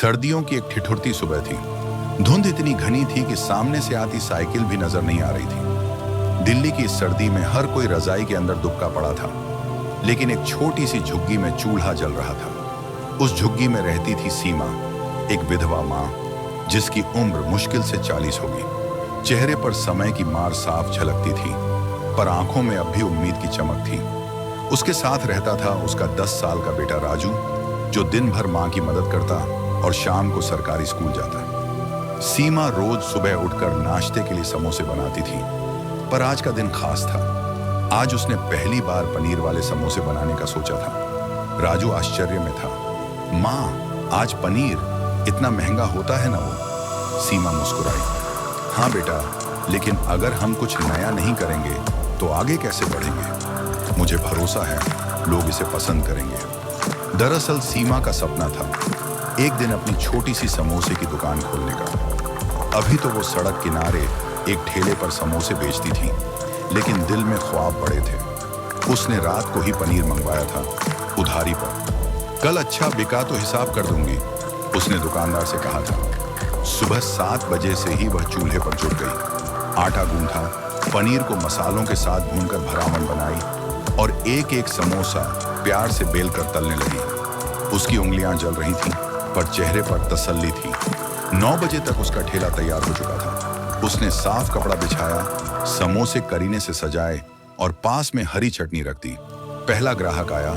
सर्दियों की एक ठिठुरती सुबह थी। धुंध इतनी घनी थी कि सामने से आती साइकिल भी नजर नहीं आ रही थी। दिल्ली की इस सर्दी में हर कोई रजाई के अंदर दुबका पड़ा था, लेकिन एक छोटी सी झुग्गी में चूल्हा जल रहा था। उस झुग्गी में रहती थी सीमा, एक विधवा माँ जिसकी उम्र मुश्किल से 40 होगी। चेहरे पर समय की मार साफ झलकती थी, पर आंखों में अब भी उम्मीद की चमक थी। उसके साथ रहता था उसका 10 साल का बेटा राजू, जो दिन भर माँ की मदद करता और शाम को सरकारी स्कूल जाता। सीमा रोज सुबह उठकर नाश्ते के लिए समोसे बनाती थी, पर आज का दिन खास था। आज उसने पहली बार पनीर वाले समोसे बनाने का सोचा था। राजू आश्चर्य में था। माँ, आज पनीर इतना महंगा होता है ना? वो सीमा मुस्कुराई। हाँ बेटा, लेकिन अगर हम कुछ नया नहीं करेंगे तो आगे कैसे बढ़ेंगे? मुझे भरोसा है लोग इसे पसंद करेंगे। दरअसल सीमा का सपना था एक दिन अपनी छोटी सी समोसे की दुकान खोलने का। अभी तो वो सड़क किनारे एक ठेले पर समोसे बेचती थी, लेकिन दिल में ख्वाब बड़े थे। उसने रात को ही पनीर मंगवाया था, उधारी पर। कल अच्छा बिका तो हिसाब कर दूंगी, उसने दुकानदार से कहा था। सुबह 7 बजे से ही वह चूल्हे पर जुट गई। आटा गूंथा, पनीर को मसालों के साथ भूनकर भरावन बनाई और एक एक समोसा प्यार से बेलकर तलने लगी। उसकी उंगलियां जल रही थीं, पर चेहरे पर तसल्ली थी। 9 बजे तक उसका ठेला तैयार हो चुका था। उसने साफ कपड़ा बिछाया, समोसे करीने से सजाए और पास में हरी चटनी रख दी। पहला ग्राहक आया,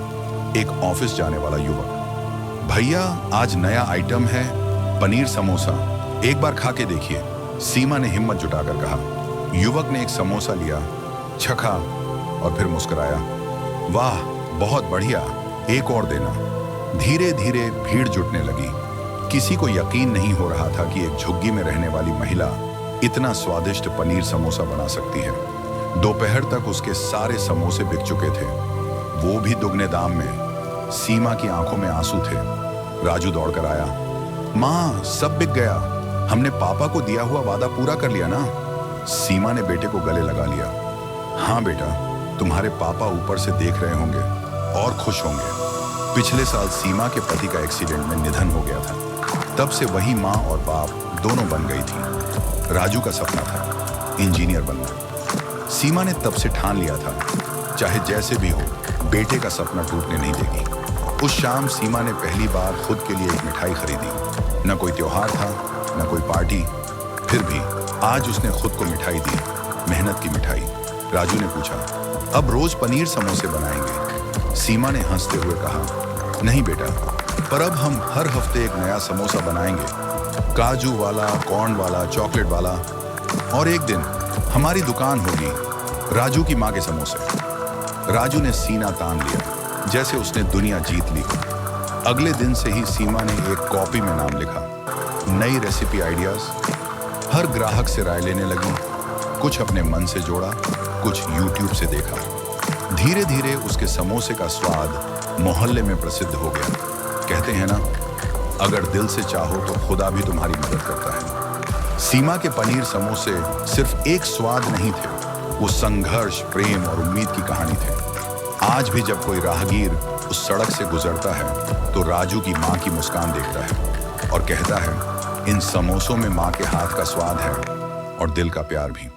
एक ऑफिस जाने वाला युवक। भैया, आज नया आइटम है, पनीर समोसा, एक बार खा के देखिए, सीमा ने हिम्मत जुटाकर कहा। युवक ने एक समोसा लिया, चखा और फिर मुस्कुराया। वाह, बहुत बढ़िया, एक और देना। धीरे धीरे भीड़ जुटने लगी। किसी को यकीन नहीं हो रहा था कि एक झुग्गी में रहने वाली महिला इतना स्वादिष्ट पनीर समोसा बना सकती है। दोपहर तक उसके सारे समोसे बिक चुके थे, वो भी दुगने दाम में। सीमा की आंखों में आंसू थे। राजू दौड़कर आया। माँ, सब बिक गया, हमने पापा को दिया हुआ वादा पूरा कर लिया ना? सीमा ने बेटे को गले लगा लिया। हाँ बेटा, तुम्हारे पापा ऊपर से देख रहे होंगे और खुश होंगे। पिछले साल सीमा के पति का एक्सीडेंट में निधन हो गया था। तब से वही माँ और बाप दोनों बन गई थी। राजू का सपना था इंजीनियर बनना। सीमा ने तब से ठान लिया था, चाहे जैसे भी हो, बेटे का सपना टूटने नहीं देगी। उस शाम सीमा ने पहली बार खुद के लिए एक मिठाई खरीदी। न कोई त्योहार था, न कोई पार्टी, फिर भी आज उसने खुद को मिठाई दी, मेहनत की मिठाई। राजू ने पूछा, अब रोज पनीर समोसे बनाएंगे? सीमा ने हंसते हुए कहा, नहीं बेटा, पर अब हम हर हफ्ते एक नया समोसा बनाएंगे, काजू वाला, कॉर्न वाला, चॉकलेट वाला। और एक दिन हमारी दुकान होगी राजू की माँ के समोसे। राजू ने सीना तान लिया, जैसे उसने दुनिया जीत ली हो। अगले दिन से ही सीमा ने एक कॉपी में नाम लिखा। नई रेसिपी आइडियाज, हर ग्राहक से राय लेने लगी। कुछ अपने मन से जोड़ा, कुछ यूट्यूब से देखा। धीरे धीरे उसके समोसे का स्वाद मोहल्ले में प्रसिद्ध हो गया। कहते हैं ना, अगर दिल से चाहो तो खुदा भी तुम्हारी मदद करता है। सीमा के पनीर समोसे सिर्फ एक स्वाद नहीं थे, वो संघर्ष, प्रेम और उम्मीद की कहानी थे। आज भी जब कोई राहगीर उस सड़क से गुजरता है तो राजू की माँ की मुस्कान देखता है और कहता है, इन समोसों में माँ के हाथ का स्वाद है और दिल का प्यार भी।